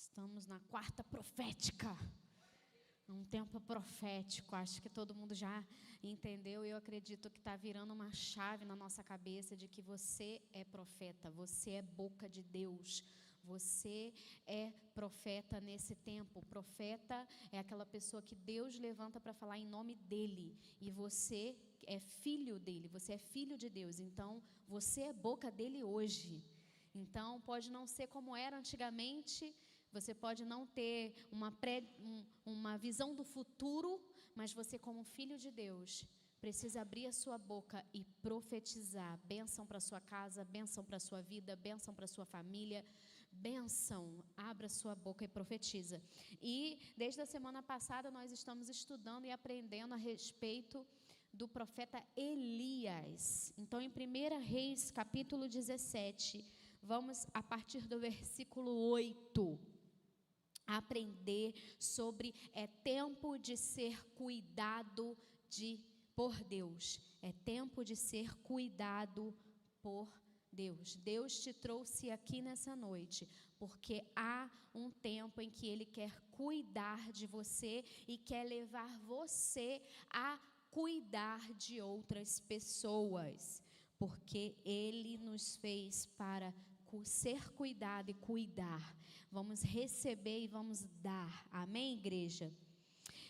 Estamos na quarta profética, um tempo profético. Acho que todo mundo já entendeu. Eu acredito que está virando uma chave na nossa cabeça de que você é profeta, você é boca de Deus. Você é profeta nesse tempo. Profeta é aquela pessoa que Deus levanta para falar em nome dEle. E você é filho dEle, você é filho de Deus. Então, você é boca dEle hoje. Então, pode não ser como era antigamente. Você pode não ter uma visão do futuro, mas você, como filho de Deus, precisa abrir a sua boca e profetizar. Bênção para a sua casa, bênção para a sua vida, bênção para a sua família. Bênção, abra sua boca e profetiza. E desde a semana passada nós estamos estudando e aprendendo a respeito do profeta Elias. Então, em 1 Reis, capítulo 17, vamos a partir do versículo 8, aprender sobre tempo de ser cuidado por Deus. É tempo de ser cuidado por Deus. Deus te trouxe aqui nessa noite porque há um tempo em que Ele quer cuidar de você e quer levar você a cuidar de outras pessoas, porque Ele nos fez para ser cuidado e cuidar. Vamos receber e vamos dar. Amém, igreja?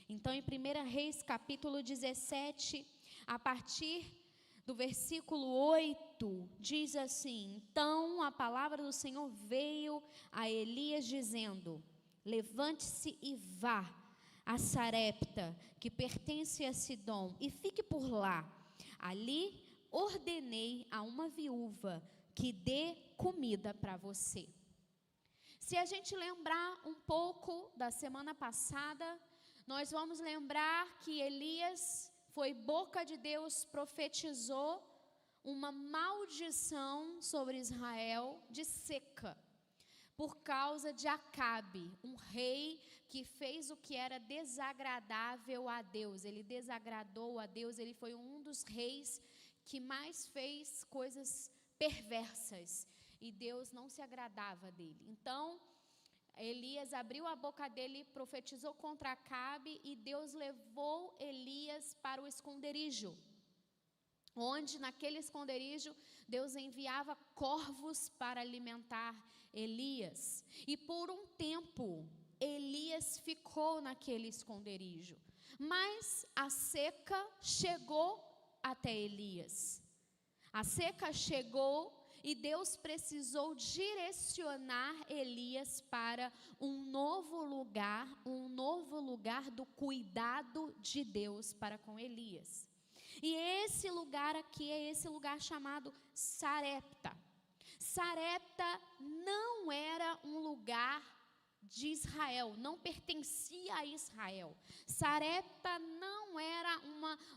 Então, em 1 Reis, capítulo 17, a partir do versículo 8, diz assim: Então a palavra do Senhor veio a Elias dizendo: Levante-se e vá a Sarepta, que pertence a Sidom, e fique por lá. Ali ordenei a uma viúva que dê comida para você. Se a gente lembrar um pouco da semana passada, nós vamos lembrar que Elias foi boca de Deus, profetizou uma maldição sobre Israel de seca, por causa de Acabe, um rei que fez o que era desagradável a Deus. Ele desagradou a Deus, ele foi um dos reis que mais fez coisas perversas, e Deus não se agradava dele. Então, Elias abriu a boca dele, profetizou contra Acabe, e Deus levou Elias para o esconderijo, onde naquele esconderijo Deus enviava corvos para alimentar Elias. E por um tempo Elias ficou naquele esconderijo, mas a seca chegou até Elias. A seca chegou e Deus precisou direcionar Elias para um novo lugar do cuidado de Deus para com Elias. E esse lugar aqui é esse lugar chamado Sarepta. Sarepta não era um lugar de Israel, não pertencia a Israel. Sarepta não era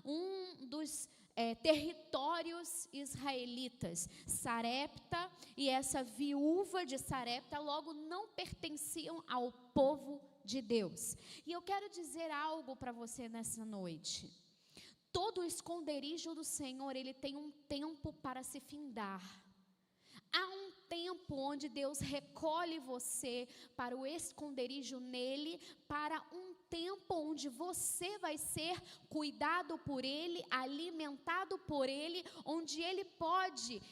um dos territórios israelitas. Sarepta e essa viúva de Sarepta logo não pertenciam ao povo de Deus. E eu quero dizer algo para você nessa noite. Todo esconderijo do Senhor, ele tem um tempo para se findar. Há um tempo onde Deus recolhe você para o esconderijo nele, para um tempo onde você vai ser cuidado por ele, alimentado por ele, onde ele pode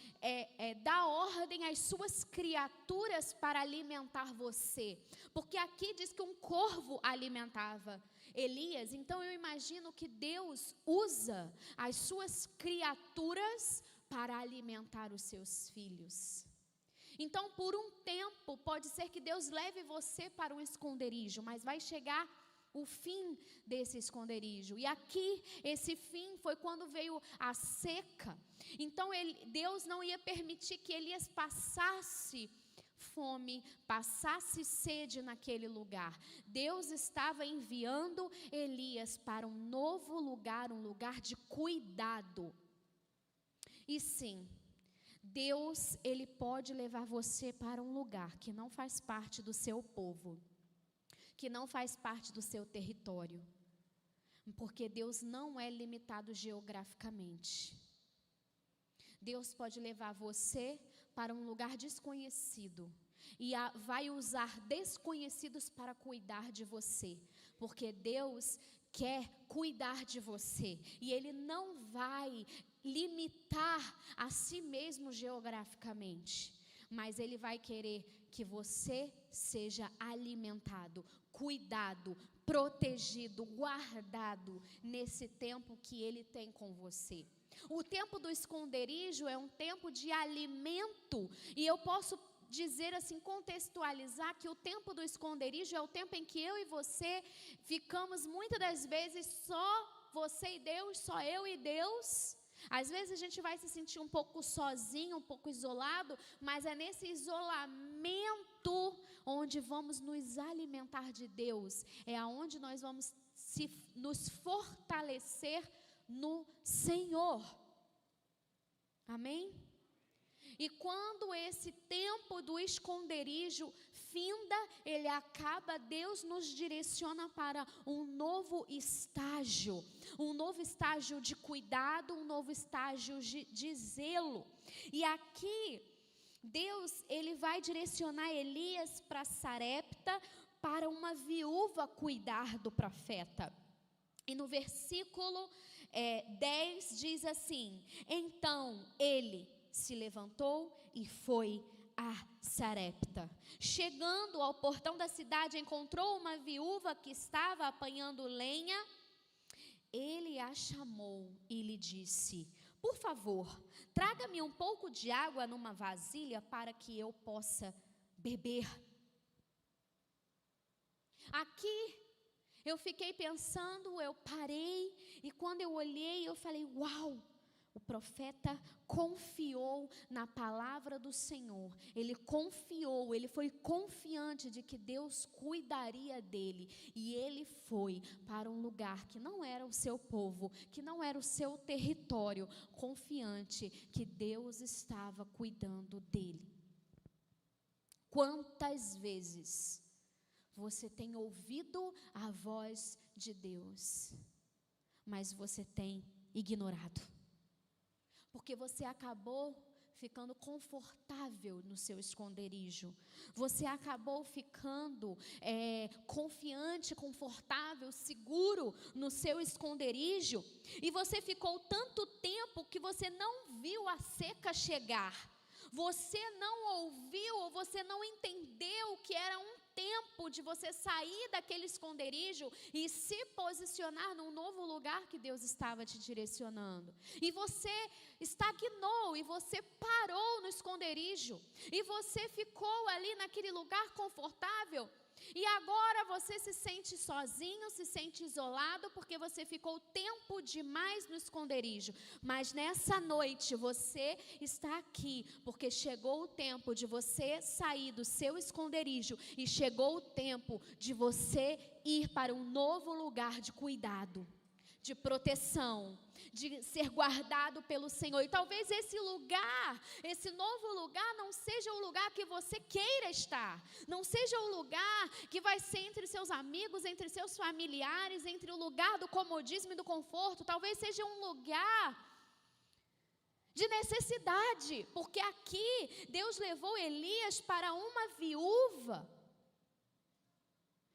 dar ordem às suas criaturas para alimentar você. Porque aqui diz que um corvo alimentava Elias, então eu imagino que Deus usa as suas criaturas para alimentar os seus filhos. Então, por um tempo, pode ser que Deus leve você para um esconderijo, mas vai chegar o fim desse esconderijo. E aqui, esse fim foi quando veio a seca. Então, Deus não ia permitir que Elias passasse fome, passasse sede naquele lugar. Deus estava enviando Elias para um novo lugar, um lugar de cuidado. E sim, Deus, ele pode levar você para um lugar que não faz parte do seu povo, que não faz parte do seu território, porque Deus não é limitado geograficamente. Deus pode levar você para um lugar desconhecido e vai usar desconhecidos para cuidar de você, porque Deus quer cuidar de você e Ele não vai limitar a si mesmo geograficamente, mas Ele vai querer que você seja alimentado, cuidado, protegido, guardado nesse tempo que Ele tem com você. O tempo do esconderijo é um tempo de alimento, e eu posso dizer assim, contextualizar que o tempo do esconderijo é o tempo em que eu e você ficamos muitas das vezes só você e Deus, só eu e Deus. Às vezes a gente vai se sentir um pouco sozinho, um pouco isolado, mas é nesse isolamento onde vamos nos alimentar de Deus, é aonde nós vamos nos fortalecer no Senhor. Amém? E quando esse tempo do esconderijo finda, ele acaba, Deus nos direciona para um novo estágio de cuidado, um novo estágio de zelo. E aqui, Deus, ele vai direcionar Elias para Sarepta, para uma viúva cuidar do profeta. E no versículo 10 diz assim: então ele se levantou e foi a Sarepta. Chegando ao portão da cidade, encontrou uma viúva que estava apanhando lenha. Ele a chamou e lhe disse: por favor, traga-me um pouco de água numa vasilha para que eu possa beber. Aqui eu fiquei pensando, eu parei, e quando eu olhei, eu falei: uau! O profeta confiou na palavra do Senhor, ele confiou, ele foi confiante de que Deus cuidaria dele, e ele foi para um lugar que não era o seu povo, que não era o seu território, confiante que Deus estava cuidando dele. Quantas vezes você tem ouvido a voz de Deus, mas você tem ignorado? Porque você acabou ficando confortável no seu esconderijo. Você acabou ficando confiante, confortável, seguro no seu esconderijo. E você ficou tanto tempo que você não viu a seca chegar. Você não ouviu ou você não entendeu que era um tempo de você sair daquele esconderijo e se posicionar num novo lugar que Deus estava te direcionando. E você estagnou, e você parou no esconderijo, e você ficou ali naquele lugar confortável. E agora você se sente sozinho, se sente isolado, porque você ficou tempo demais no esconderijo. Mas nessa noite você está aqui, porque chegou o tempo de você sair do seu esconderijo, e chegou o tempo de você ir para um novo lugar de cuidado, de proteção, de ser guardado pelo Senhor. E talvez esse lugar, esse novo lugar, não seja o lugar que você queira estar, não seja o lugar que vai ser entre seus amigos, entre seus familiares, entre o lugar do comodismo e do conforto. Talvez seja um lugar de necessidade, porque aqui Deus levou Elias para uma viúva.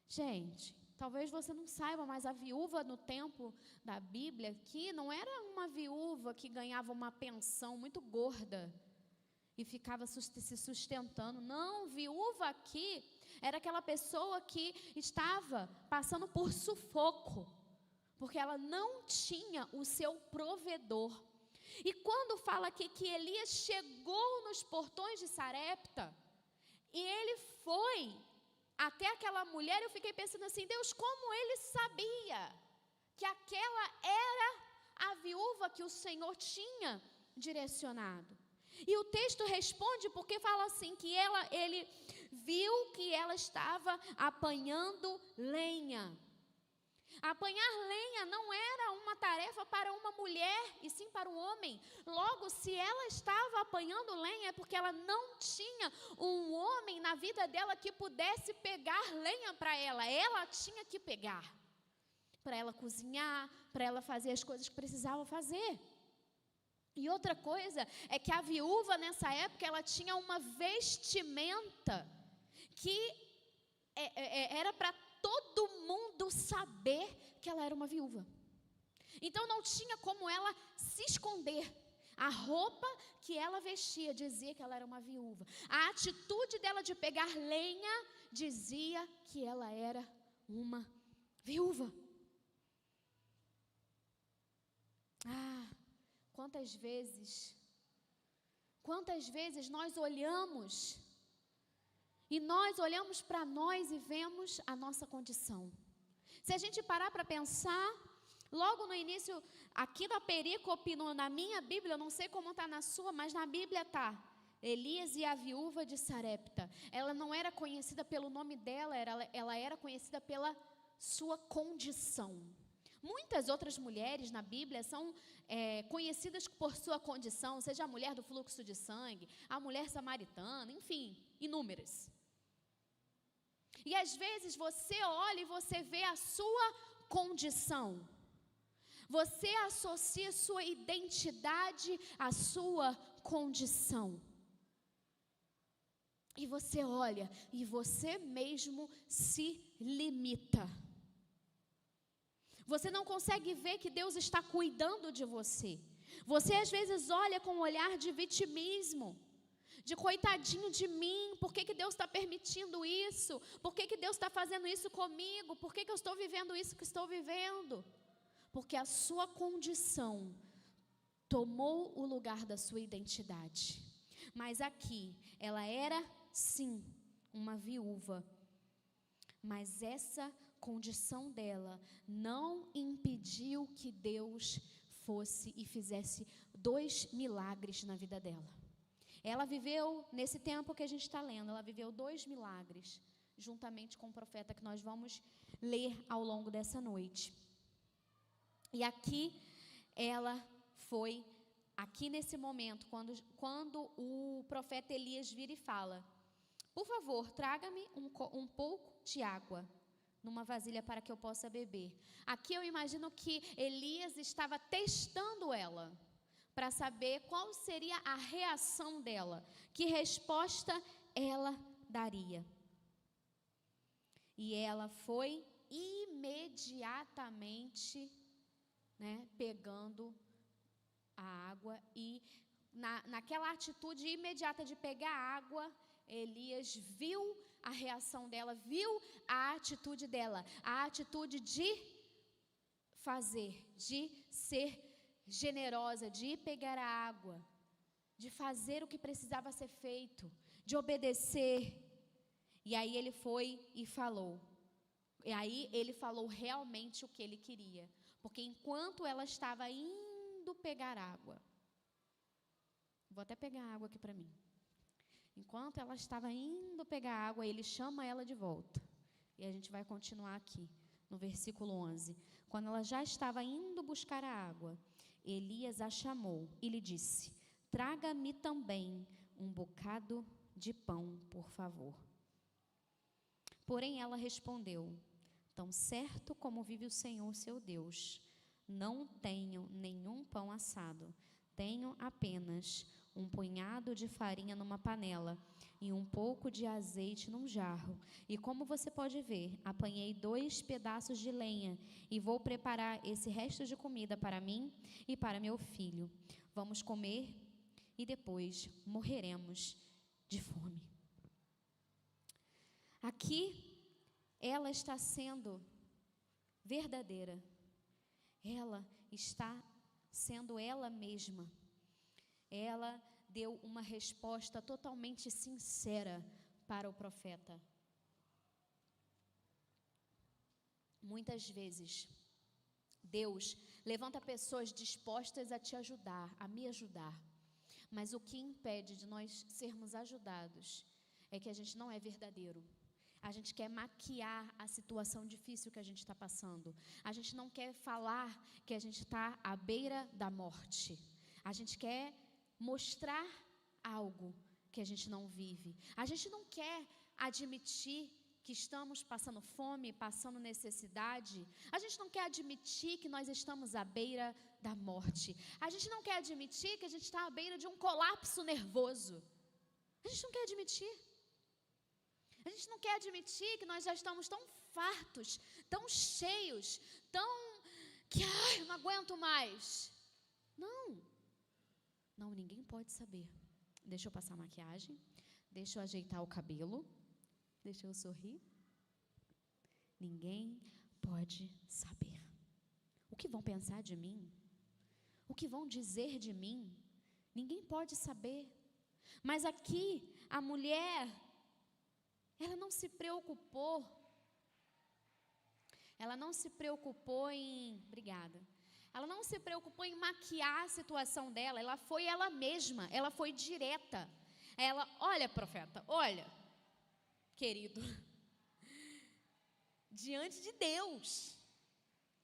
Gente, talvez você não saiba, mas a viúva no tempo da Bíblia aqui não era uma viúva que ganhava uma pensão muito gorda e ficava se sustentando. Não, viúva aqui era aquela pessoa que estava passando por sufoco, porque ela não tinha o seu provedor. E quando fala aqui que Elias chegou nos portões de Sarepta, e ele foi até aquela mulher, eu fiquei pensando assim: Deus, como ele sabia que aquela era a viúva que o Senhor tinha direcionado? E o texto responde porque fala assim, que ele viu que ela estava apanhando lenha. Apanhar lenha não era uma tarefa para uma mulher, e sim para um homem. Logo, se ela estava apanhando lenha, é porque ela não tinha um homem na vida dela que pudesse pegar lenha para ela. Ela tinha que pegar, para ela cozinhar, para ela fazer as coisas que precisava fazer. E outra coisa é que a viúva nessa época, ela tinha uma vestimenta que era para todo mundo saber que ela era uma viúva. Então não tinha como ela se esconder. A roupa que ela vestia dizia que ela era uma viúva. A atitude dela de pegar lenha dizia que ela era uma viúva. Quantas vezes nós olhamos para nós e vemos a nossa condição. Se a gente parar para pensar, logo no início, aqui na perícope, na minha Bíblia, eu não sei como está na sua, mas na Bíblia está Elias e a viúva de Sarepta. Ela não era conhecida pelo nome dela, ela era conhecida pela sua condição. Muitas outras mulheres na Bíblia são conhecidas por sua condição, seja a mulher do fluxo de sangue, a mulher samaritana, enfim, inúmeras. E às vezes você olha e você vê a sua condição. Você associa sua identidade à sua condição. E você olha e você mesmo se limita. Você não consegue ver que Deus está cuidando de você. Você às vezes olha com um olhar de vitimismo, de coitadinho de mim, por que Deus está permitindo isso? Por que Deus está fazendo isso comigo? Por que eu estou vivendo isso que estou vivendo? Porque a sua condição tomou o lugar da sua identidade. Mas aqui, ela era sim uma viúva, mas essa condição dela não impediu que Deus fosse e fizesse 2 milagres na vida dela. Ela viveu, nesse tempo que a gente está lendo, ela viveu 2 milagres, juntamente com o profeta que nós vamos ler ao longo dessa noite. E aqui, ela foi, aqui nesse momento, quando o profeta Elias vira e fala: por favor, traga-me um pouco de água numa vasilha para que eu possa beber. Aqui eu imagino que Elias estava testando ela, para saber qual seria a reação dela, que resposta ela daria. E ela foi imediatamente, pegando a água, e naquela atitude imediata de pegar a água, Elias viu a reação dela, viu a atitude dela, a atitude de fazer, de ser generosa, de ir pegar a água, de fazer o que precisava ser feito, de obedecer. E aí ele foi e falou. E aí ele falou realmente o que ele queria. Porque enquanto ela estava indo pegar água, vou até pegar água aqui para mim. Enquanto ela estava indo pegar água, ele chama ela de volta. E a gente vai continuar aqui, no versículo 11. Quando ela já estava indo buscar a água, Elias a chamou e lhe disse: traga-me também um bocado de pão, por favor. Porém ela respondeu: tão certo como vive o Senhor seu Deus, não tenho nenhum pão assado, tenho apenas um punhado de farinha numa panela e um pouco de azeite num jarro. E como você pode ver, apanhei 2 pedaços de lenha e vou preparar esse resto de comida para mim e para meu filho. Vamos comer e depois morreremos de fome. Aqui, ela está sendo verdadeira. Ela está sendo ela mesma. Ela deu uma resposta totalmente sincera para o profeta. Muitas vezes, Deus levanta pessoas dispostas a te ajudar, a me ajudar. Mas o que impede de nós sermos ajudados é que a gente não é verdadeiro. A gente quer maquiar a situação difícil que a gente está passando. A gente não quer falar que a gente está à beira da morte. A gente quer mostrar algo que a gente não vive. A gente não quer admitir que estamos passando fome, passando necessidade. A gente não quer admitir que nós estamos à beira da morte. A gente não quer admitir que a gente está à beira de um colapso nervoso. A gente não quer admitir. A gente não quer admitir que nós já estamos tão fartos, tão cheios, tão que, eu não aguento mais. Não. Não, ninguém pode saber. Deixa eu passar a maquiagem. Deixa eu ajeitar o cabelo. Deixa eu sorrir. Ninguém pode saber. O que vão pensar de mim? O que vão dizer de mim? Ninguém pode saber. Mas aqui, a mulher, ela não se preocupou. Ela não se preocupou em... Obrigada. Ela não se preocupou em maquiar a situação dela. Ela foi ela mesma. Ela foi direta. Ela, olha, profeta, olha, querido, diante de Deus,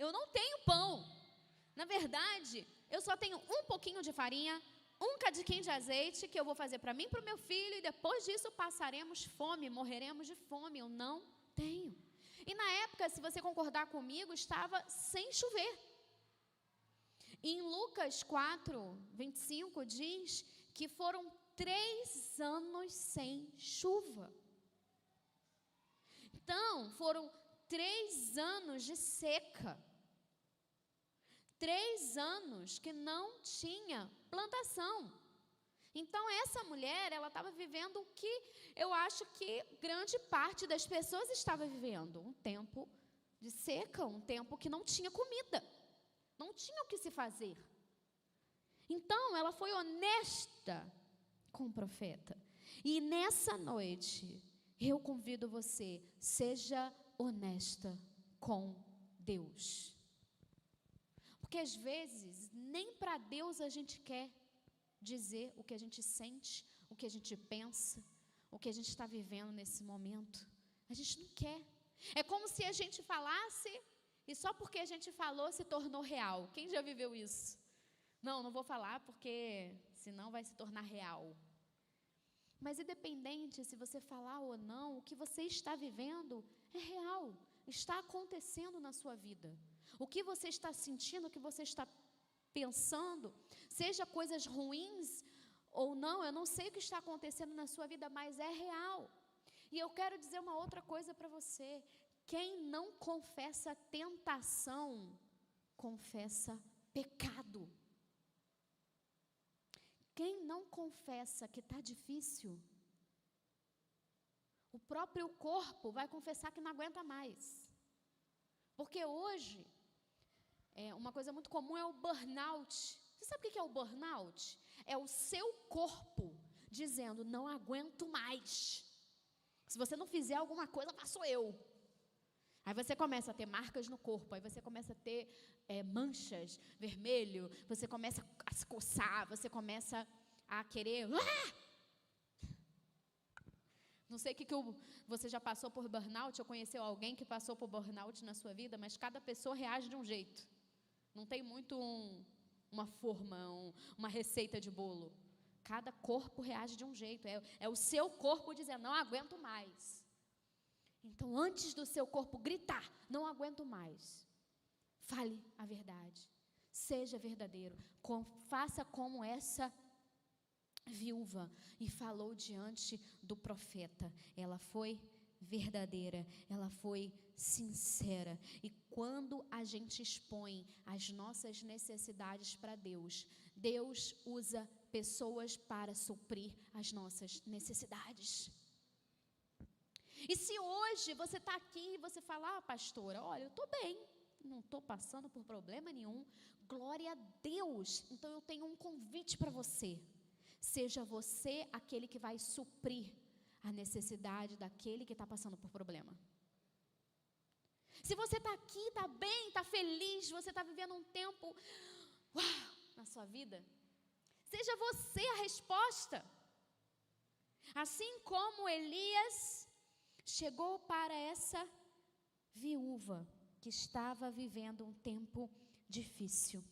eu não tenho pão. Na verdade, eu só tenho um pouquinho de farinha, um cadiquinho de azeite que eu vou fazer para mim e para o meu filho, e depois disso passaremos fome, morreremos de fome. Eu não tenho. E na época, se você concordar comigo, estava sem chover. Em Lucas 4, 25 diz que foram 3 anos sem chuva. Então, foram 3 anos de seca. 3 anos que não tinha plantação. Então, essa mulher, ela estava vivendo o que eu acho que grande parte das pessoas estava vivendo. Um tempo de seca, um tempo que não tinha comida. Não tinha o que se fazer. Então, ela foi honesta com o profeta. E nessa noite, eu convido você, seja honesta com Deus. Porque às vezes, nem para Deus a gente quer dizer o que a gente sente, o que a gente pensa, o que a gente está vivendo nesse momento. A gente não quer. É como se a gente falasse e só porque a gente falou se tornou real. Quem já viveu isso? Não vou falar porque senão vai se tornar real. Mas independente se você falar ou não, o que você está vivendo é real. Está acontecendo na sua vida. O que você está sentindo, o que você está pensando, seja coisas ruins ou não, eu não sei o que está acontecendo na sua vida, mas é real. E eu quero dizer uma outra coisa para você. Quem não confessa tentação, confessa pecado. Quem não confessa que está difícil, o próprio corpo vai confessar que não aguenta mais. Porque hoje, uma coisa muito comum é o burnout. Você sabe o que é o burnout? É o seu corpo dizendo, não aguento mais. Se você não fizer alguma coisa, faço eu. Aí você começa a ter marcas no corpo, aí você começa a ter manchas, vermelho, você começa a se coçar, você começa a querer... Não sei o que você já passou por burnout, ou conheceu alguém que passou por burnout na sua vida, mas cada pessoa reage de um jeito. Não tem muito uma forma, uma receita de bolo. Cada corpo reage de um jeito. É o seu corpo dizendo, não aguento mais. Então, antes do seu corpo gritar, não aguento mais, fale a verdade. Seja verdadeiro. Faça como essa viúva e falou diante do profeta. Ela foi verdadeira, ela foi sincera. E quando a gente expõe as nossas necessidades para Deus, Deus usa pessoas para suprir as nossas necessidades. E se hoje você está aqui e você fala, pastora, olha, eu estou bem, não estou passando por problema nenhum, glória a Deus. Então eu tenho um convite para você. Seja você aquele que vai suprir a necessidade daquele que está passando por problema. Se você está aqui, está bem, está feliz, você está vivendo um tempo na sua vida, seja você a resposta. Assim como Elias chegou para essa viúva que estava vivendo um tempo difícil.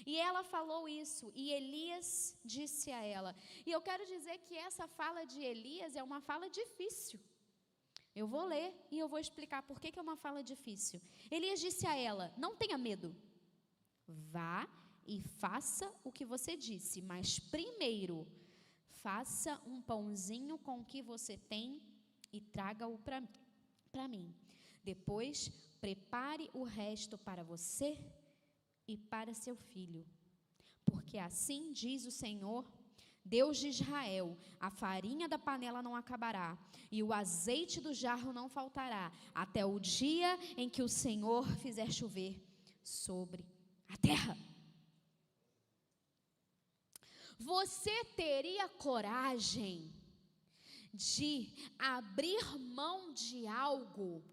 E ela falou isso, e Elias disse a ela. E eu quero dizer que essa fala de Elias é uma fala difícil. Eu vou ler e eu vou explicar por que é uma fala difícil. Elias disse a ela, não tenha medo. Vá e faça o que você disse, mas primeiro, faça um pãozinho com o que você tem e traga-o para mim. Depois, prepare o resto para você e para seu filho. Porque assim diz o Senhor, Deus de Israel, a farinha da panela não acabará, e o azeite do jarro não faltará, até o dia em que o Senhor fizer chover sobre a terra. Você teria coragem de abrir mão de algo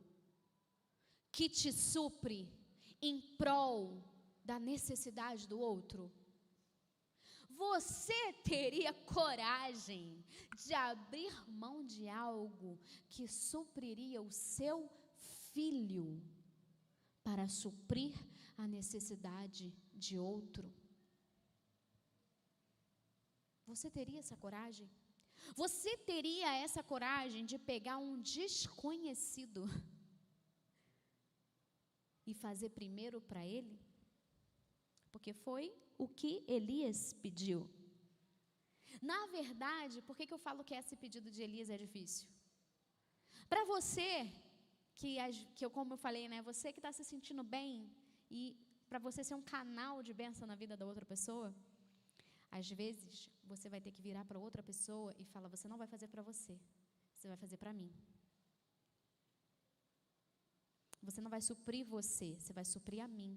que te supre em prol da necessidade do outro? Você teria coragem de abrir mão de algo que supriria o seu filho para suprir a necessidade de outro? Você teria essa coragem? Você teria essa coragem de pegar um desconhecido e fazer primeiro para ele? Porque foi o que Elias pediu. Na verdade, por que eu falo que esse pedido de Elias é difícil? Para você, como eu falei, né, você que está se sentindo bem, e para você ser um canal de bênção na vida da outra pessoa, às vezes você vai ter que virar para outra pessoa e falar, você não vai fazer para você, você vai fazer para mim. Você não vai suprir você, você vai suprir a mim.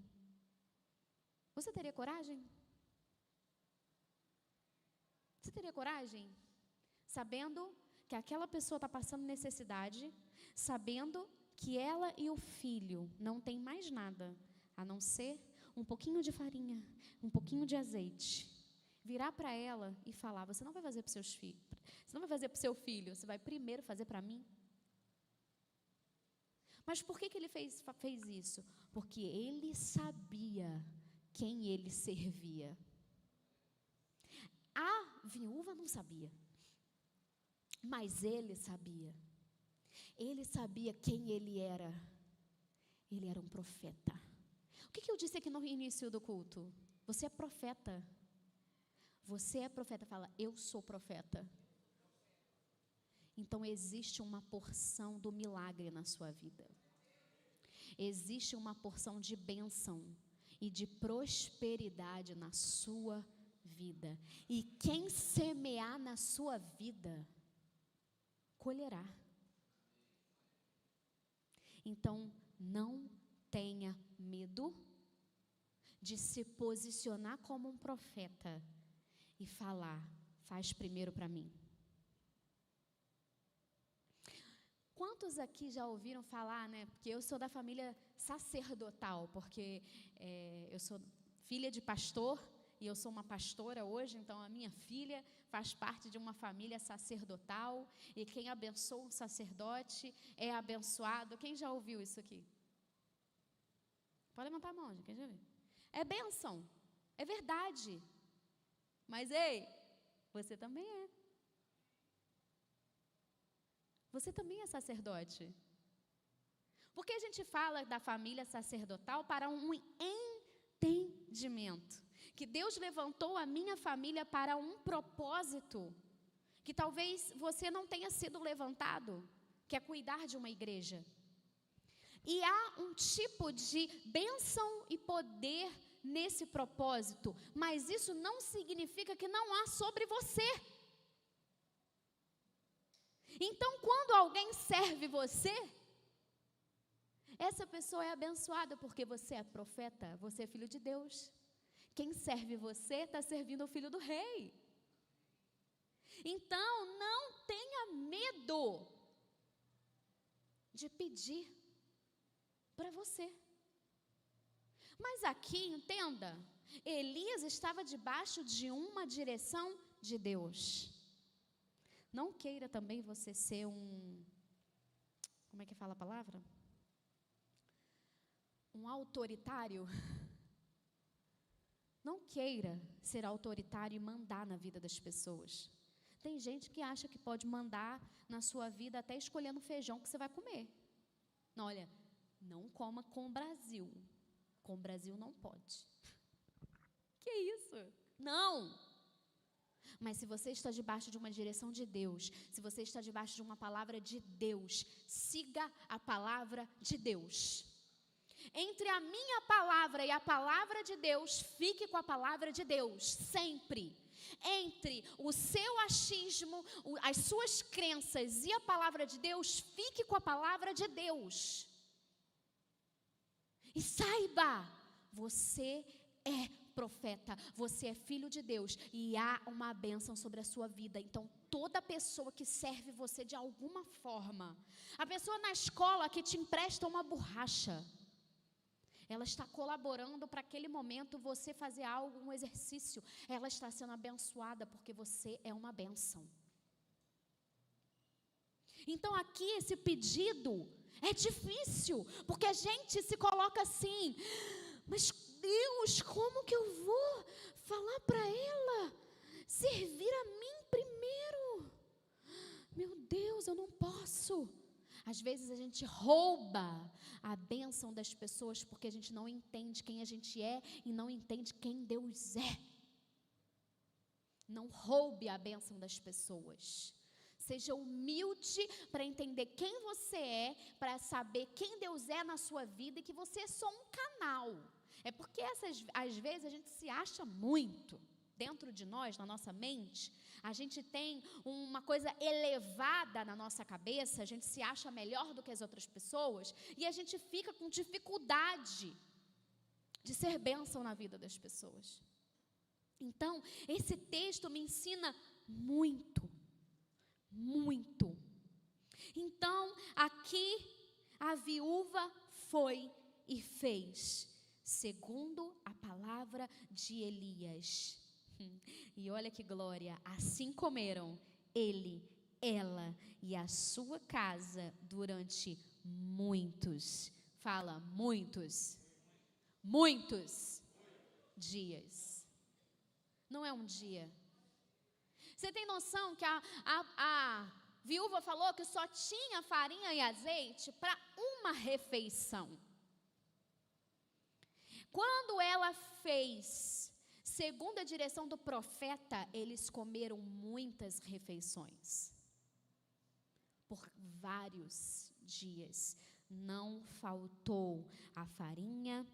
Você teria coragem? Você teria coragem? Sabendo que aquela pessoa está passando necessidade, sabendo que ela e o filho não têm mais nada, a não ser um pouquinho de farinha, um pouquinho de azeite. Virar para ela e falar, você não vai fazer para os seus filhos, você não vai fazer para o seu filho, você vai primeiro fazer para mim? Mas por que ele fez isso? Porque ele sabia quem ele servia. A viúva não sabia, mas ele sabia. Ele sabia quem ele era. Ele era um profeta. O que eu disse aqui no início do culto? Você é profeta. Você é profeta. Fala, eu sou profeta. Então existe uma porção do milagre na sua vida. Existe uma porção de bênção e de prosperidade na sua vida. E quem semear na sua vida, colherá. Então, não tenha medo de se posicionar como um profeta e falar, faz primeiro para mim. Quantos aqui já ouviram falar, né? Porque eu sou da família sacerdotal, porque eu sou filha de pastor e eu sou uma pastora hoje, então a minha filha faz parte de uma família sacerdotal e quem abençoa um sacerdote é abençoado. Quem já ouviu isso aqui? Pode levantar a mão, gente, quem já viu? É bênção, é verdade. Mas ei, você também é. Você também é sacerdote. Porque a gente fala da família sacerdotal para um entendimento. Que Deus levantou a minha família para um propósito. Que talvez você não tenha sido levantado. Que é cuidar de uma igreja. E há um tipo de bênção e poder nesse propósito. Mas isso não significa que não há sobre você. Então, quando alguém serve você, essa pessoa é abençoada, porque você é profeta, você é filho de Deus. Quem serve você está servindo o filho do rei. Então, não tenha medo de pedir para você. Mas aqui, entenda, Elias estava debaixo de uma direção de Deus. Não queira também você ser como é que fala a palavra? Um autoritário. Não queira ser autoritário e mandar na vida das pessoas. Tem gente que acha que pode mandar na sua vida até escolhendo o feijão que você vai comer. Não, olha, não coma com o Brasil. Com o Brasil não pode. Que isso? Não. Mas se você está debaixo de uma direção de Deus, se você está debaixo de uma palavra de Deus, siga a palavra de Deus. Entre a minha palavra e a palavra de Deus, fique com a palavra de Deus, sempre. Entre o seu achismo, as suas crenças e a palavra de Deus, fique com a palavra de Deus. E saiba, você é profeta, você é filho de Deus e há uma bênção sobre a sua vida. Então, toda pessoa que serve você de alguma forma, a pessoa na escola que te empresta uma borracha, ela está colaborando para aquele momento você fazer algo, um exercício. Ela está sendo abençoada porque você é uma bênção. Então aqui esse pedido é difícil, porque a gente se coloca assim, mas Deus, como que eu vou falar para ela servir a mim primeiro? Meu Deus, eu não posso. Às vezes a gente rouba a bênção das pessoas porque a gente não entende quem a gente é e não entende quem Deus é. Não roube a bênção das pessoas. Seja humilde para entender quem você é, para saber quem Deus é na sua vida e que você é só um canal. É porque às vezes a gente se acha muito. Dentro de nós, na nossa mente, a gente tem uma coisa elevada na nossa cabeça, a gente se acha melhor do que as outras pessoas e a gente fica com dificuldade de ser bênção na vida das pessoas. Então, esse texto me ensina muito, muito. Então, aqui a viúva foi e fez, segundo a palavra de Elias. E olha que glória, assim comeram ele, ela e a sua casa durante muitos dias. Não é um dia. Você tem noção que a viúva falou que só tinha farinha e azeite para uma refeição. Quando ela fez, segundo a direção do profeta, eles comeram muitas refeições. Por vários dias. Não faltou a farinha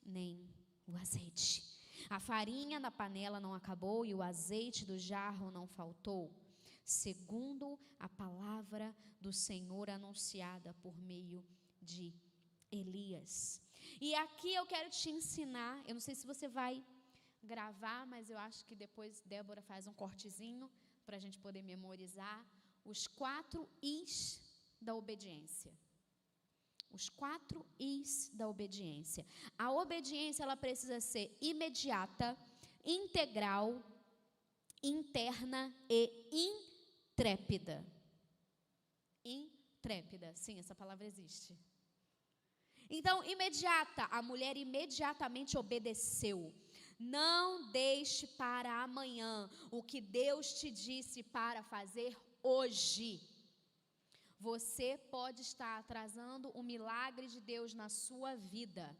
nem o azeite. A farinha na panela não acabou e o azeite do jarro não faltou. Segundo a palavra do Senhor anunciada por meio de Elias. E aqui eu quero te ensinar, eu não sei se você vai gravar, mas eu acho que depois Débora faz um cortezinho para a gente poder memorizar os 4 Is da obediência. Os 4 Is da obediência. A obediência, ela precisa ser imediata, integral, interna e intrépida. Intrépida, sim, essa palavra existe. Então, imediata, a mulher imediatamente obedeceu. Não deixe para amanhã o que Deus te disse para fazer hoje. Você pode estar atrasando o milagre de Deus na sua vida.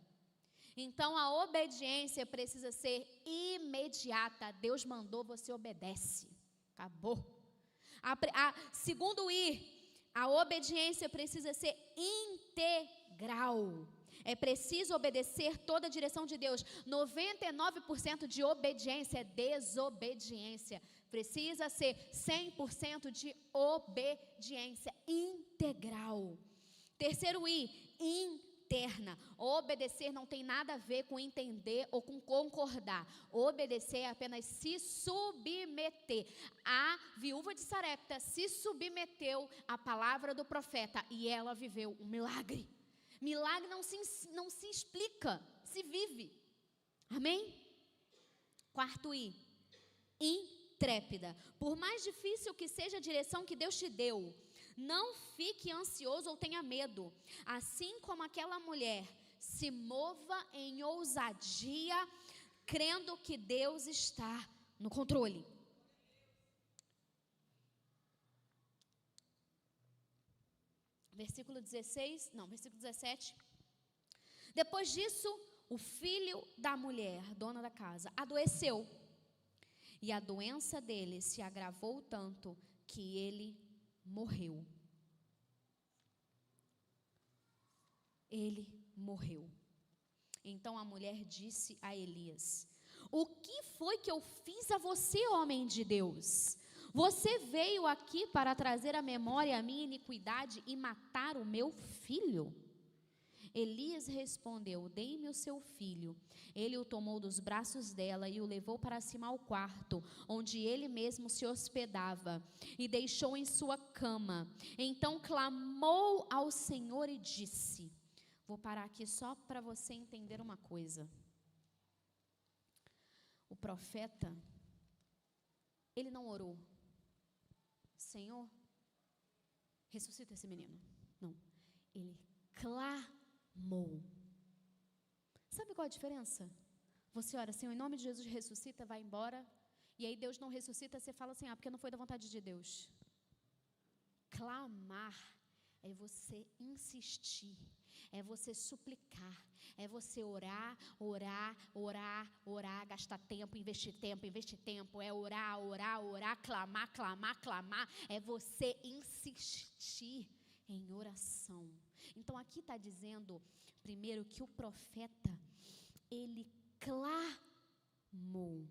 Então, a obediência precisa ser imediata. Deus mandou, você obedece. Acabou. Segundo a obediência precisa ser integral. É preciso obedecer toda a direção de Deus. 99% de obediência é desobediência. Precisa ser 100% de obediência integral. Terceiro I, interna. Obedecer não tem nada a ver com entender ou com concordar. Obedecer é apenas se submeter. A viúva de Sarepta se submeteu à palavra do profeta e ela viveu um milagre. Milagre não se explica, se vive. Amém? Quarto I, intrépida. Por mais difícil que seja a direção que Deus te deu, não fique ansioso ou tenha medo. Assim como aquela mulher, se mova em ousadia, crendo que Deus está no controle. Versículo 17. Depois disso, o filho da mulher, dona da casa, adoeceu. E a doença dele se agravou tanto que ele morreu. Ele morreu. Então a mulher disse a Elias: o que foi que eu fiz a você, homem de Deus? Você veio aqui para trazer à memória a minha iniquidade e matar o meu filho? Elias respondeu: dei-me o seu filho. Ele o tomou dos braços dela e o levou para cima ao quarto, onde ele mesmo se hospedava, e deixou em sua cama. Então clamou ao Senhor e disse... Vou parar aqui só para você entender uma coisa. O profeta, ele não orou: Senhor, ressuscita esse menino. Não, ele clamou. Sabe qual a diferença? Você ora: Senhor, em nome de Jesus, ressuscita, vai embora. E aí Deus não ressuscita, você fala assim: porque não foi da vontade de Deus. Clamar é você insistir, é você suplicar, é você orar, gastar tempo, investir tempo, é orar, clamar, é você insistir em oração. Então aqui está dizendo, primeiro, que o profeta, ele clamou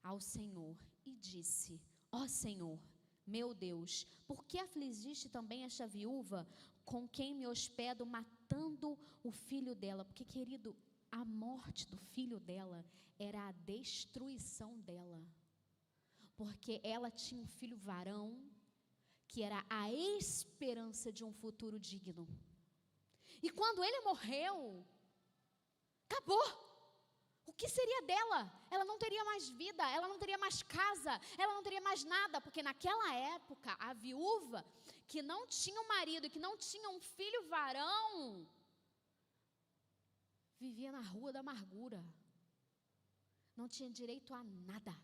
ao Senhor e disse: ó Senhor, meu Deus, por que afligiste também esta viúva com quem me hospedo, matando o filho dela? Porque, querido, a morte do filho dela era a destruição dela. Porque ela tinha um filho varão, que era a esperança de um futuro digno. E quando ele morreu, acabou. O que seria dela? Ela não teria mais vida, ela não teria mais casa, ela não teria mais nada, porque naquela época, a viúva que não tinha um marido e que não tinha um filho varão, vivia na rua da amargura, não tinha direito a nada.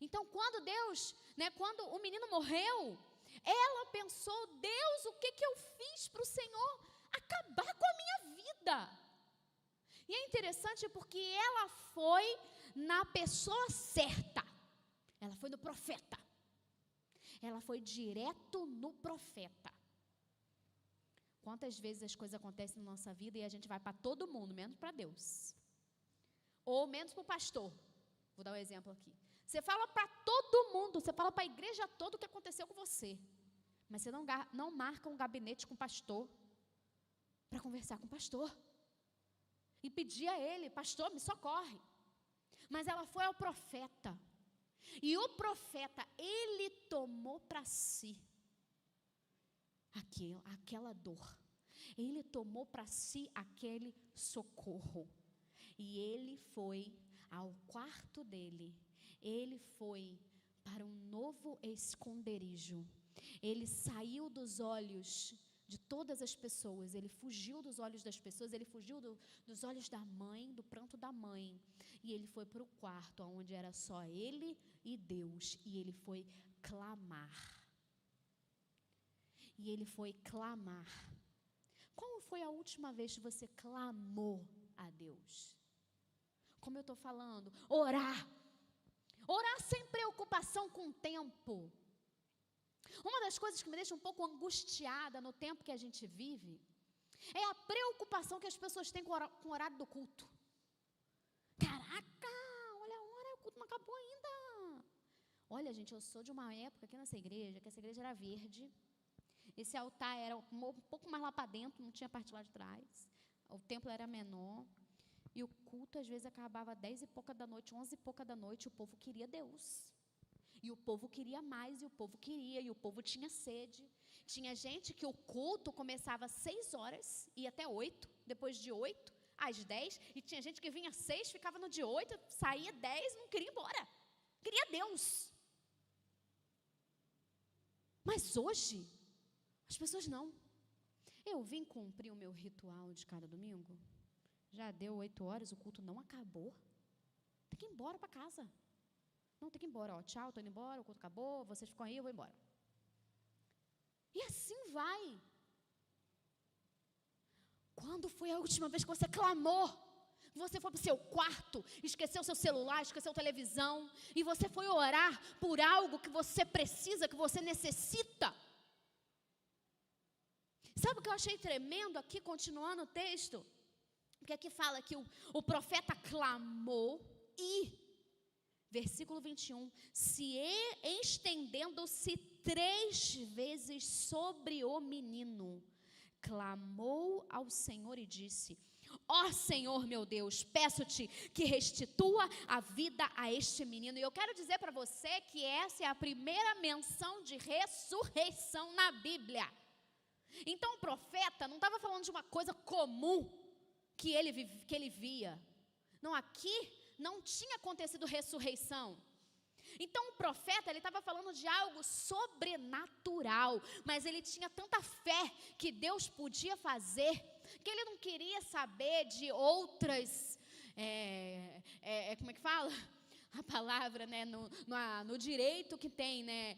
Então, quando o menino morreu, ela pensou: Deus, o que eu fiz para o Senhor acabar com a minha vida? E é interessante porque ela foi na pessoa certa. Ela foi no profeta. Ela foi direto no profeta. Quantas vezes as coisas acontecem na nossa vida e a gente vai para todo mundo, menos para Deus. Ou menos para o pastor. Vou dar um exemplo aqui. Você fala para todo mundo, você fala para a igreja toda o que aconteceu com você. Mas você não marca um gabinete com o pastor para conversar com o pastor. E pedir a ele: pastor, me socorre. Mas ela foi ao profeta. E o profeta, ele tomou para si aquela dor. Ele tomou para si aquele socorro. E ele foi ao quarto dele. Ele foi para um novo esconderijo. Ele saiu dos olhos de todas as pessoas, ele fugiu dos olhos das pessoas, ele fugiu dos olhos da mãe, do pranto da mãe, e ele foi para o quarto, onde era só ele e Deus, e ele foi clamar. Qual foi a última vez que você clamou a Deus? Como eu estou falando, orar sem preocupação com o tempo. Uma das coisas que me deixa um pouco angustiada no tempo que a gente vive é a preocupação que as pessoas têm com o horário do culto. Caraca, olha a hora, o culto não acabou ainda. Olha, gente, eu sou de uma época aqui nessa igreja, que essa igreja era verde. Esse altar era um pouco mais lá para dentro, não tinha parte lá de trás. O templo era menor. E o culto, às vezes, acabava 10 e pouca da noite, 11 e pouca da noite. O povo queria Deus. E o povo queria mais, e o povo queria, e o povo tinha sede. Tinha gente que o culto começava às 6 horas, ia até 8, depois de 8, às 10, e tinha gente que vinha às 6, ficava no de 8, saía 10, não queria ir embora. Queria Deus. Mas hoje, as pessoas não. Eu vim cumprir o meu ritual de cada domingo, já deu 8 horas, o culto não acabou. Tem que ir embora para casa. Não, tem que ir embora, tchau, estou indo embora, o culto acabou, vocês ficam aí, eu vou embora. E assim vai. Quando foi a última vez que você clamou? Você foi para o seu quarto, esqueceu seu celular, esqueceu a televisão, e você foi orar por algo que você precisa, que você necessita. Sabe o que eu achei tremendo aqui, continuando o texto? Porque aqui fala que o profeta clamou e, versículo 21, se estendendo-se 3 vezes sobre o menino, clamou ao Senhor e disse: ó Senhor meu Deus, peço-te que restitua a vida a este menino. E eu quero dizer para você que essa é a primeira menção de ressurreição na Bíblia. Então o profeta não estava falando de uma coisa comum que ele via. Não, aqui não tinha acontecido ressurreição. Então o profeta, ele estava falando de algo sobrenatural, mas ele tinha tanta fé que Deus podia fazer, que ele não queria saber de outras, como é que fala? A palavra, né, no direito que tem, né,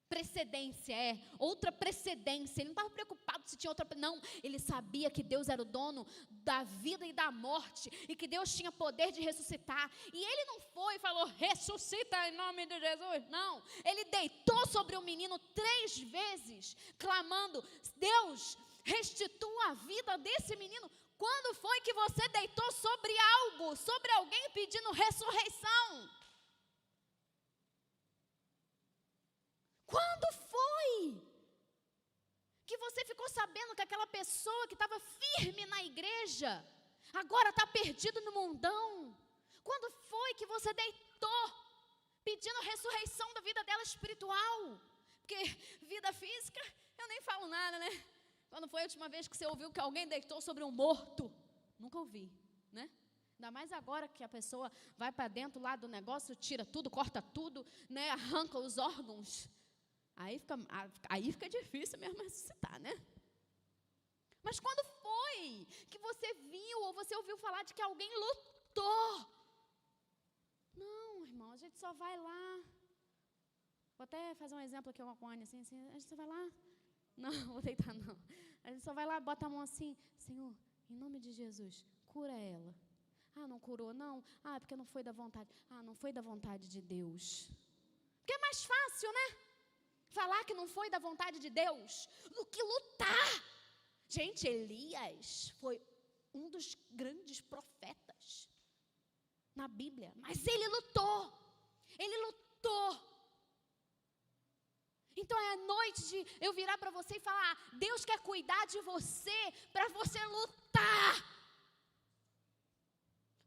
precedência, outra precedência. Ele não estava preocupado se tinha outra, não, ele sabia que Deus era o dono da vida e da morte, e que Deus tinha poder de ressuscitar, e ele não foi e falou, ressuscita em nome de Jesus, não, ele deitou sobre o menino 3 vezes, clamando, Deus, restitua a vida desse menino. Quando foi que você deitou sobre algo, sobre alguém pedindo ressurreição? Quando foi que você ficou sabendo que aquela pessoa que estava firme na igreja, agora está perdido no mundão? Quando foi que você deitou, pedindo ressurreição da vida dela espiritual? Porque vida física, eu nem falo nada, né? Quando foi a última vez que você ouviu que alguém deitou sobre um morto? Nunca ouvi, né? Ainda mais agora que a pessoa vai para dentro lá do negócio, tira tudo, corta tudo, né? Arranca os órgãos. Aí fica difícil mesmo ressuscitar, né? Mas quando foi que você viu ou você ouviu falar de que alguém lutou? Não, irmão, a gente só vai lá. Vou até fazer um exemplo aqui com a Anne, assim, a gente só vai lá. Não, vou deitar não. A gente só vai lá, bota a mão assim, Senhor, em nome de Jesus, cura ela. Ah, não curou, não? Ah, porque não foi da vontade. Ah, não foi da vontade de Deus. Porque é mais fácil, né? Falar que não foi da vontade de Deus do que lutar. Gente, Elias foi um dos grandes profetas na Bíblia, mas ele lutou. Ele lutou. Então é a noite de eu virar para você e falar, Deus quer cuidar de você para você lutar.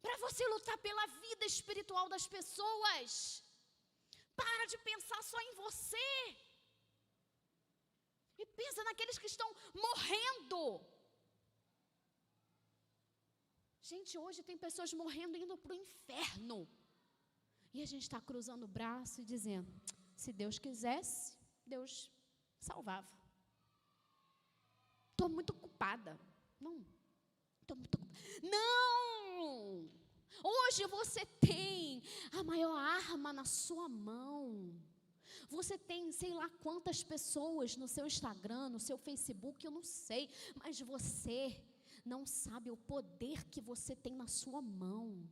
Para você lutar pela vida espiritual das pessoas. Para de pensar só em você. E pensa naqueles que estão morrendo. Gente, hoje tem pessoas morrendo indo para o inferno. E a gente está cruzando o braço e dizendo, se Deus quisesse, Deus salvava. Estou muito ocupada. Não, estou muito ocupada. Não! Hoje você tem a maior arma na sua mão. Você tem, sei lá quantas pessoas no seu Instagram, no seu Facebook, eu não sei, mas você não sabe o poder que você tem na sua mão.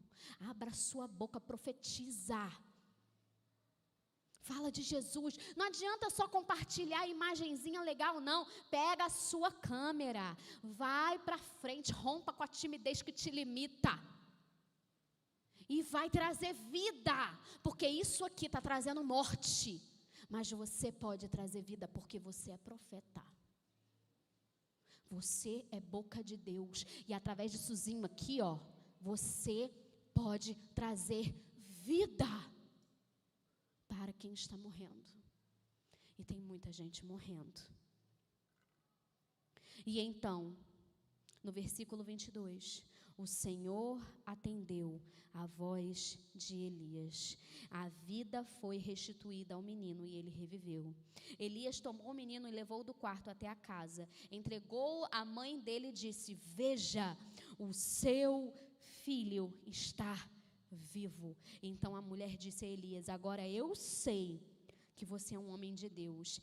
Abra a sua boca, profetiza. Fala de Jesus. Não adianta só compartilhar a imagenzinha legal, não. Pega a sua câmera, vai para frente, rompa com a timidez que te limita. E vai trazer vida, porque isso aqui está trazendo morte. Mas você pode trazer vida porque você é profeta. Você é boca de Deus. E através dissozinho aqui, ó, você pode trazer vida para quem está morrendo. E tem muita gente morrendo. E então, no versículo 22, o Senhor atendeu a voz de Elias. A vida foi restituída ao menino e ele reviveu. Elias tomou o menino e levou-o do quarto até a casa. Entregou-o à mãe dele e disse, veja, o seu filho está vivo. Então a mulher disse a Elias, agora eu sei que você é um homem de Deus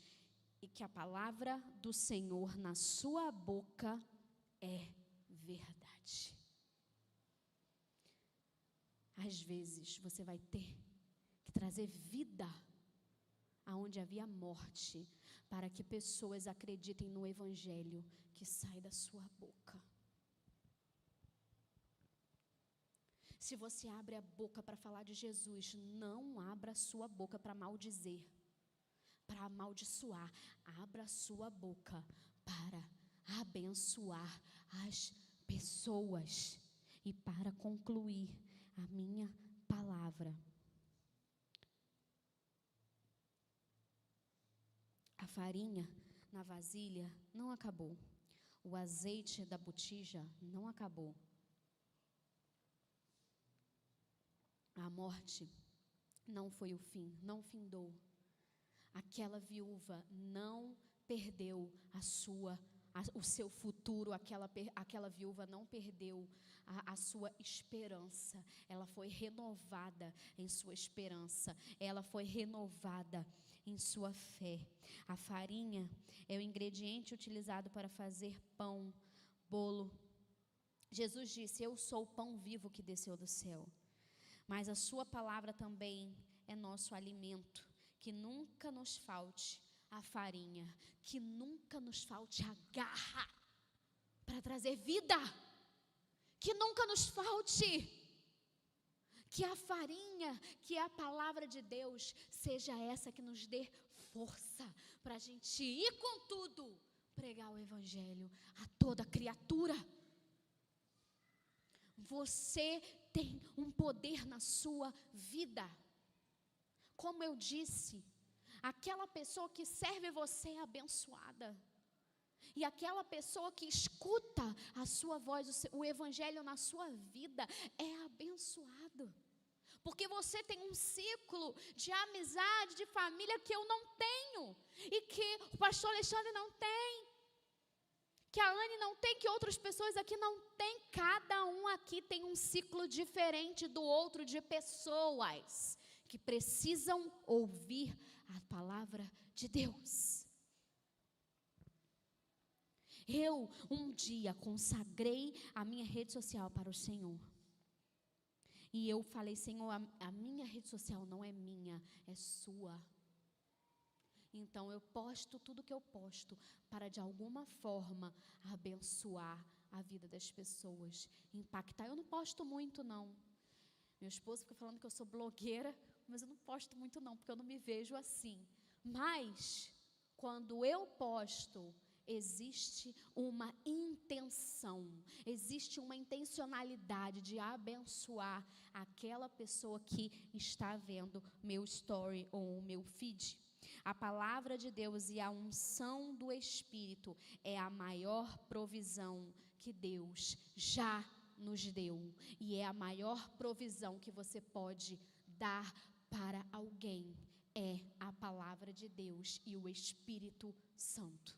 e que a palavra do Senhor na sua boca é verdade. Às vezes você vai ter que trazer vida aonde havia morte, para que pessoas acreditem no evangelho que sai da sua boca. Se você abre a boca para falar de Jesus, não abra a sua boca para maldizer, para amaldiçoar. Abra a sua boca para abençoar as pessoas. E para concluir a minha palavra, a farinha na vasilha não acabou. O azeite da botija não acabou. A morte não foi o fim, não findou. Aquela viúva não perdeu o seu futuro, aquela viúva não perdeu a sua esperança. Ela foi renovada em sua esperança, ela foi renovada em sua fé. A farinha é o ingrediente utilizado para fazer pão, bolo. Jesus disse: eu sou o pão vivo que desceu do céu. Mas a sua palavra também é nosso alimento. Que nunca nos falte a farinha, que nunca nos falte a garra para trazer vida, que nunca nos falte, que a farinha, que a palavra de Deus seja essa que nos dê força para a gente ir com tudo, pregar o evangelho a toda criatura. Você tem um poder na sua vida. Como eu disse, aquela pessoa que serve você é abençoada. E aquela pessoa que escuta a sua voz, o evangelho na sua vida, é abençoado. Porque você tem um ciclo de amizade, de família que eu não tenho. E que o pastor Alexandre não tem. Que a Anne não tem, que outras pessoas aqui não têm. Cada um aqui tem um ciclo diferente do outro, de pessoas que precisam ouvir a palavra de Deus. Eu, um dia, consagrei a minha rede social para o Senhor. E eu falei: Senhor, a minha rede social não é minha, é sua. Então eu posto tudo que eu posto para de alguma forma abençoar a vida das pessoas, impactar. Eu não posto muito não. Meu esposo fica falando que eu sou blogueira, mas eu não posto muito não, porque eu não me vejo assim. Mas quando eu posto, existe uma intenção, existe uma intencionalidade de abençoar aquela pessoa que está vendo meu story ou o meu feed. A palavra de Deus e a unção do Espírito é a maior provisão que Deus já nos deu. E é a maior provisão que você pode dar para alguém. É a palavra de Deus e o Espírito Santo.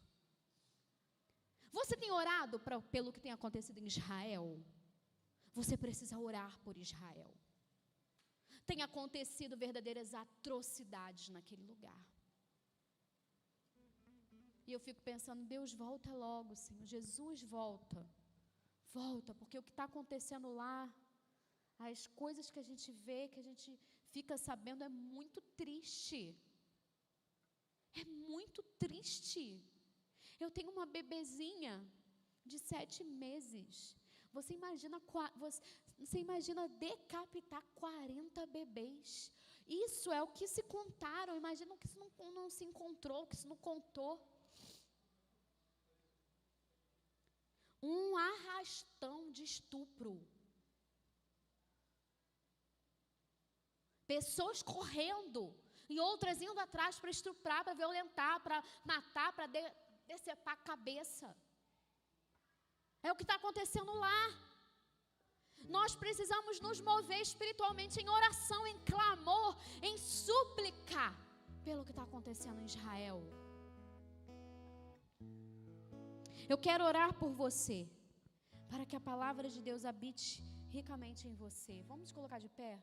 Você tem orado pelo que tem acontecido em Israel? Você precisa orar por Israel. Tem acontecido verdadeiras atrocidades naquele lugar. E eu fico pensando: Deus, volta logo, Senhor. Jesus, volta. Volta, porque o que está acontecendo lá, as coisas que a gente vê, que a gente fica sabendo, é muito triste. É muito triste. Eu tenho uma bebezinha de 7 meses. Você imagina decapitar 40 bebês. Isso é o que se contaram. Imagina que isso não se encontrou, que isso não contou. Um arrastão de estupro. Pessoas correndo e outras indo atrás para estuprar, para violentar, para matar, para decepar a cabeça. É o que está acontecendo lá. Nós precisamos nos mover espiritualmente em oração, em clamor, em súplica pelo que está acontecendo em Israel. Eu quero orar por você, para que a palavra de Deus habite ricamente em você. Vamos colocar de pé?